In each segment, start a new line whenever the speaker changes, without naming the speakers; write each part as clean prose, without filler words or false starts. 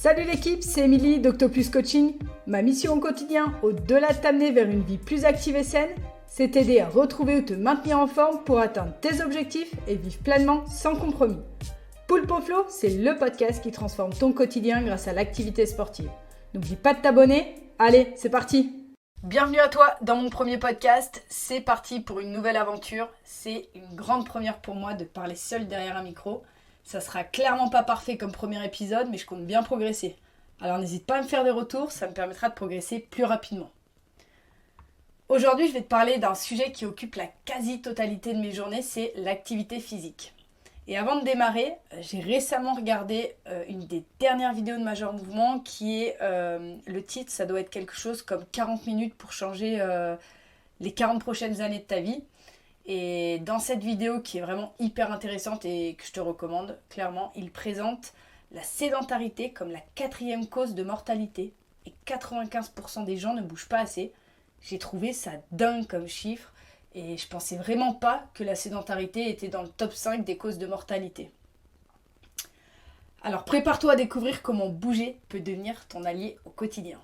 Salut l'équipe, c'est Émilie d'Octopus Coaching. Ma mission au quotidien, au-delà de t'amener vers une vie plus active et saine, c'est t'aider à retrouver ou te maintenir en forme pour atteindre tes objectifs et vivre pleinement sans compromis. Poulpe au Flow, c'est le podcast qui transforme ton quotidien grâce à l'activité sportive. N'oublie pas de t'abonner. Allez, c'est parti! Bienvenue à toi dans mon premier podcast. C'est parti pour une nouvelle aventure. C'est une grande première pour moi de parler seul derrière un micro. Ça sera clairement pas parfait comme premier épisode, mais je compte bien progresser. Alors n'hésite pas à me faire des retours, ça me permettra de progresser plus rapidement. Aujourd'hui, je vais te parler d'un sujet qui occupe la quasi-totalité de mes journées, c'est l'activité physique. Et avant de démarrer, j'ai récemment regardé une des dernières vidéos de Major Mouvement qui est, le titre, ça doit être quelque chose comme 40 minutes pour changer les 40 prochaines années de ta vie. Et dans cette vidéo qui est vraiment hyper intéressante et que je te recommande, clairement, il présente la sédentarité comme la 4e cause de mortalité. Et 95% des gens ne bougent pas assez. J'ai trouvé ça dingue comme chiffre. Et je pensais vraiment pas que la sédentarité était dans le top 5 des causes de mortalité. Alors prépare-toi à découvrir comment bouger peut devenir ton allié au quotidien.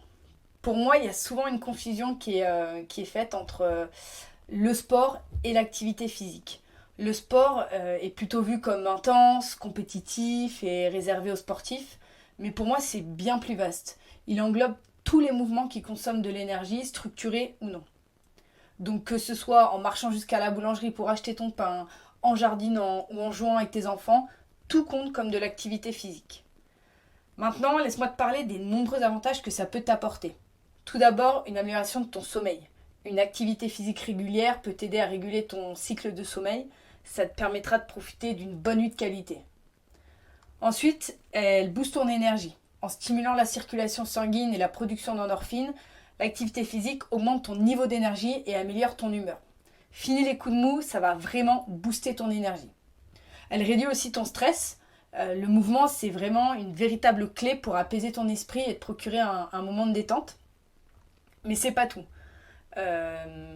Pour moi, il y a souvent une confusion qui est faite entre le sport et l'activité physique. Le sport est plutôt vu comme intense, compétitif et réservé aux sportifs. Mais pour moi, c'est bien plus vaste. Il englobe tous les mouvements qui consomment de l'énergie, structurés ou non. Donc que ce soit en marchant jusqu'à la boulangerie pour acheter ton pain, en jardinant ou en jouant avec tes enfants, tout compte comme de l'activité physique. Maintenant, laisse-moi te parler des nombreux avantages que ça peut t'apporter. Tout d'abord, une amélioration de ton sommeil. Une activité physique régulière peut t'aider à réguler ton cycle de sommeil. Ça te permettra de profiter d'une bonne nuit de qualité. Ensuite, elle booste ton énergie. En stimulant la circulation sanguine et la production d'endorphines, l'activité physique augmente ton niveau d'énergie et améliore ton humeur. Fini les coups de mou, ça va vraiment booster ton énergie. Elle réduit aussi ton stress. Le mouvement, c'est vraiment une véritable clé pour apaiser ton esprit et te procurer un moment de détente. Mais c'est pas tout.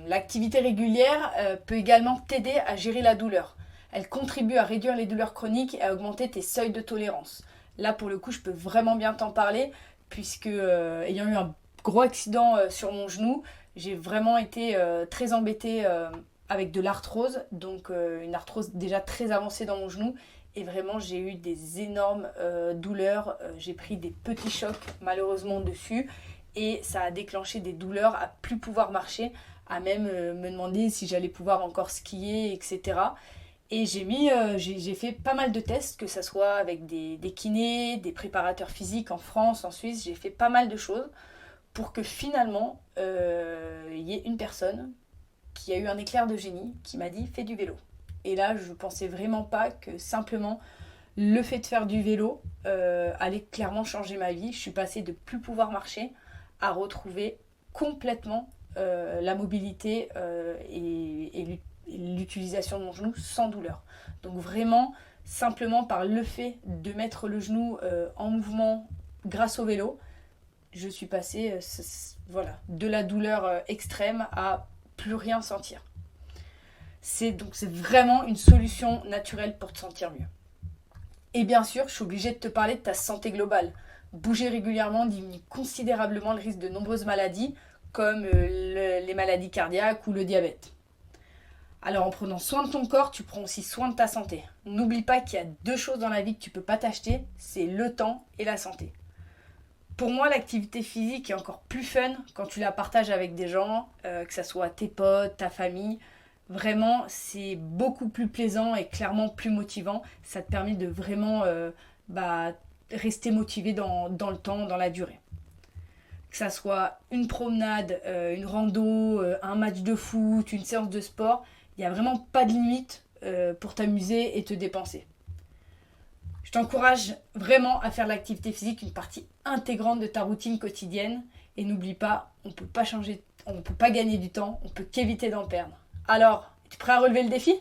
L'activité régulière peut également t'aider à gérer la douleur. Elle contribue à réduire les douleurs chroniques et à augmenter tes seuils de tolérance. Là, pour le coup, je peux vraiment bien t'en parler, puisque ayant eu un gros accident sur mon genou, j'ai vraiment été très embêtée avec de l'arthrose, donc une arthrose déjà très avancée dans mon genou, et vraiment j'ai eu des énormes douleurs, j'ai pris des petits chocs malheureusement dessus, et ça a déclenché des douleurs à plus pouvoir marcher, à même me demander si j'allais pouvoir encore skier, etc. Et j'ai fait pas mal de tests, que ce soit avec des kinés, des préparateurs physiques en France, en Suisse, j'ai fait pas mal de choses pour que finalement, il y ait une personne qui a eu un éclair de génie, qui m'a dit « fais du vélo ». Et là, je pensais vraiment pas que simplement le fait de faire du vélo allait clairement changer ma vie. Je suis passée de plus pouvoir marcher à retrouver complètement la mobilité et l'utilisation de mon genou sans douleur. Donc vraiment, simplement par le fait de mettre le genou en mouvement grâce au vélo, je suis passée de la douleur extrême à plus rien sentir. C'est vraiment une solution naturelle pour te sentir mieux. Et bien sûr, je suis obligée de te parler de ta santé globale. Bouger régulièrement diminue considérablement le risque de nombreuses maladies, comme les maladies cardiaques ou le diabète. Alors en prenant soin de ton corps, tu prends aussi soin de ta santé. N'oublie pas qu'il y a 2 choses dans la vie que tu ne peux pas t'acheter, c'est le temps et la santé. Pour moi, l'activité physique est encore plus fun quand tu la partages avec des gens, que ce soit tes potes, ta famille. Vraiment, c'est beaucoup plus plaisant et clairement plus motivant. Ça te permet de vraiment rester motivé dans le temps, dans la durée. Que ça soit une promenade, une rando, un match de foot, une séance de sport, il n'y a vraiment pas de limite pour t'amuser et te dépenser. Je t'encourage vraiment à faire l'activité physique une partie intégrante de ta routine quotidienne. Et n'oublie pas, on ne peut pas gagner du temps, on peut qu'éviter d'en perdre. Alors, es-tu prêt à relever le défi ?